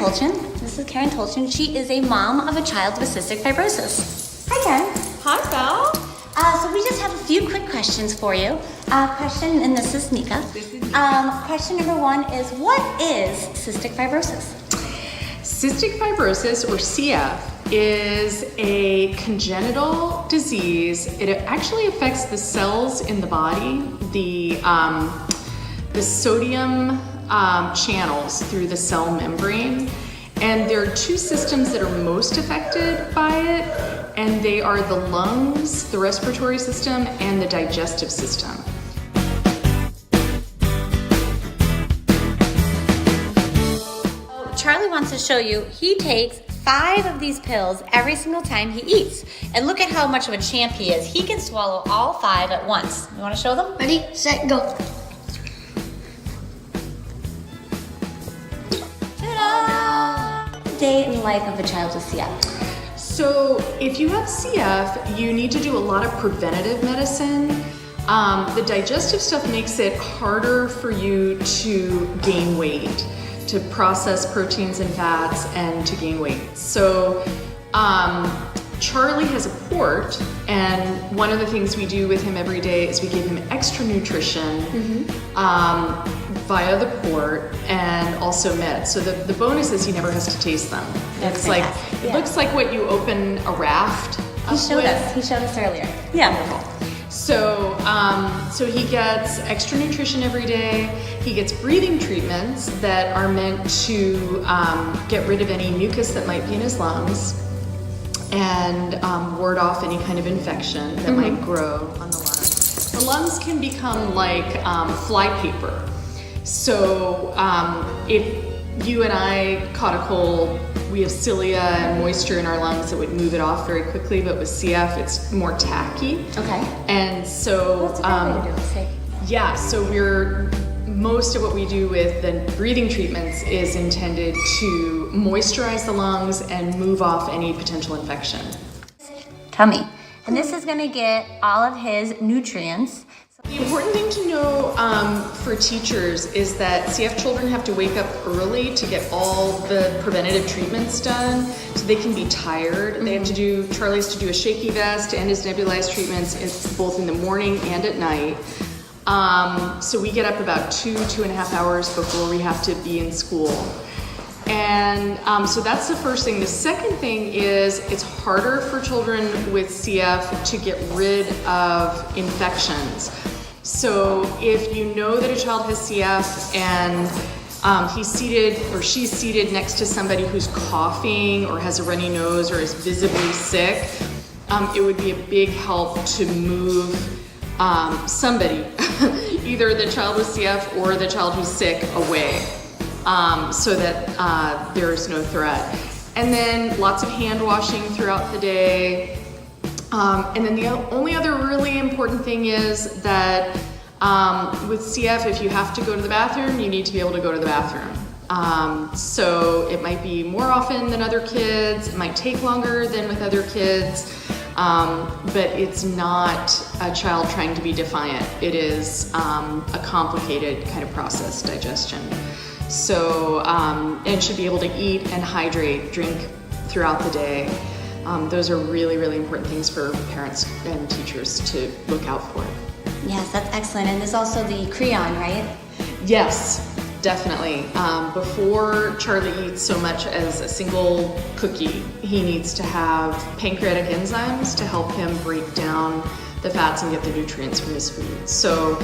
Tolchin. This is Karen Tolchin. She is a mom of a child with cystic fibrosis. Hi, Karen. Hi, Belle. So we just have a few quick questions for you. And this is Nika. Question number one is, what is cystic fibrosis? Cystic fibrosis, or CF, is a congenital disease. It actually affects the cells in the body, the sodium channels through the cell membrane. And there are two systems that are most affected by it, and they are the lungs, the respiratory system, and the digestive system. Charlie wants to show you, he takes 5 of these pills every single time he eats. And look at how much of a champ he is. He can swallow all 5 at once. You want to show them? Ready, set, go. Ta-da! Day in the life of a child with CF. So if you have CF, you need to do a lot of preventative medicine. The digestive stuff makes it harder for you to gain weight, to process proteins and fats, and to gain weight. So Charlie has a port, and one of the things we do with him every day is we give him extra nutrition via the port, and also meds. So the bonus is he never has to taste them. That's it's like, fantastic. it looks like what you open a raft He showed us earlier. Yeah. So, so he gets extra nutrition every day. He gets breathing treatments that are meant to get rid of any mucus that might be in his lungs and ward off any kind of infection that might grow on the lungs. The lungs can become like flypaper. So if you and I caught a cold, we have cilia and moisture in our lungs that would move it off very quickly, but with CF, it's more tacky. Okay. And so, What's a good way to do it? Say. yeah, so most of what we do with the breathing treatments is intended to moisturize the lungs and move off any potential infection. Tummy. And this is gonna get all of his nutrients. The important thing to know for teachers is that CF children have to wake up early to get all the preventative treatments done, so they can be tired. They have to do, Charlie's to do a shaky vest and his nebulized treatments both in the morning and at night. So we get up about 2.5 hours before we have to be in school. And so that's the first thing. The second thing is it's harder for children with CF to get rid of infections. So if you know that a child has CF and he's seated or she's seated next to somebody who's coughing or has a runny nose or is visibly sick, it would be a big help to move somebody, either the child with CF or the child who's sick, away, so that there's no threat. And then lots of hand washing throughout the day. And then the only other really important thing is that with CF, if you have to go to the bathroom, you need to be able to go to the bathroom. So it might be more often than other kids, it might take longer than with other kids, but it's not a child trying to be defiant. It is a complicated kind of process, digestion. So, and should be able to eat and hydrate, drink throughout the day. Those are really, really important things for parents and teachers to look out for. Yes, that's excellent. And there's also the Creon, right? Yes, definitely. Before Charlie eats so much as a single cookie, he needs to have pancreatic enzymes to help him break down the fats and get the nutrients from his food. So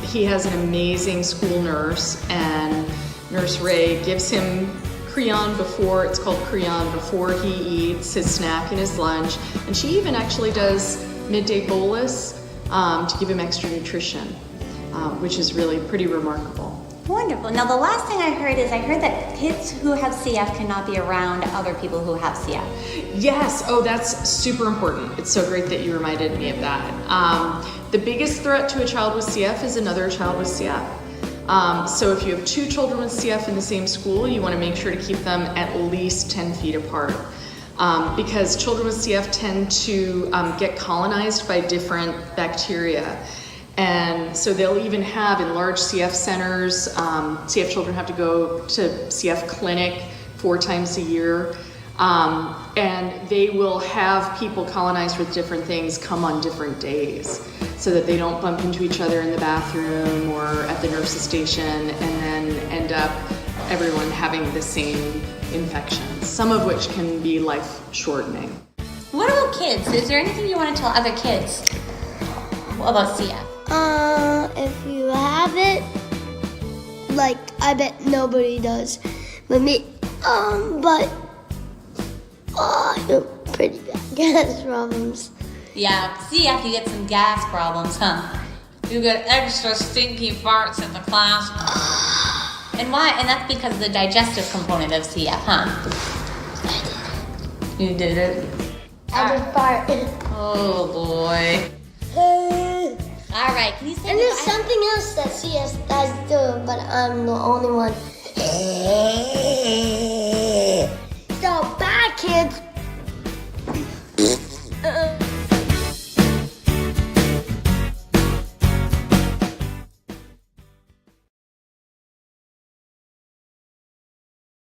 he has an amazing school nurse, and Nurse Ray gives him Creon before, it's called Creon, before he eats his snack and his lunch. And she even actually does midday bolus to give him extra nutrition, which is really pretty remarkable. Wonderful. Now the last thing I heard that kids who have CF cannot be around other people who have CF. Yes, oh, that's super important. It's so great that you reminded me of that. The biggest threat to a child with CF is another child with CF. So if you have 2 children with CF in the same school, you want to make sure to keep them at least 10 feet apart. Because children with CF tend to get colonized by different bacteria. And so they'll even have in large CF centers, CF children have to go to CF clinic 4 times a year. And they will have people colonized with different things come on different days so that they don't bump into each other in the bathroom or at the nurse's station and then end up everyone having the same infections, some of which can be life-shortening. What about kids? Is there anything you want to tell other kids about CF? If you have it, like, I bet nobody does. But me, you're pretty bad gas problems. Yeah, CF, you get some gas problems, huh? You get extra stinky farts in the class. And why? And that's because of the digestive component of CF, huh? You did it? I just farted. Oh, boy. All right, can you say And there's goodbye? something else that CS does do, but I'm the only one.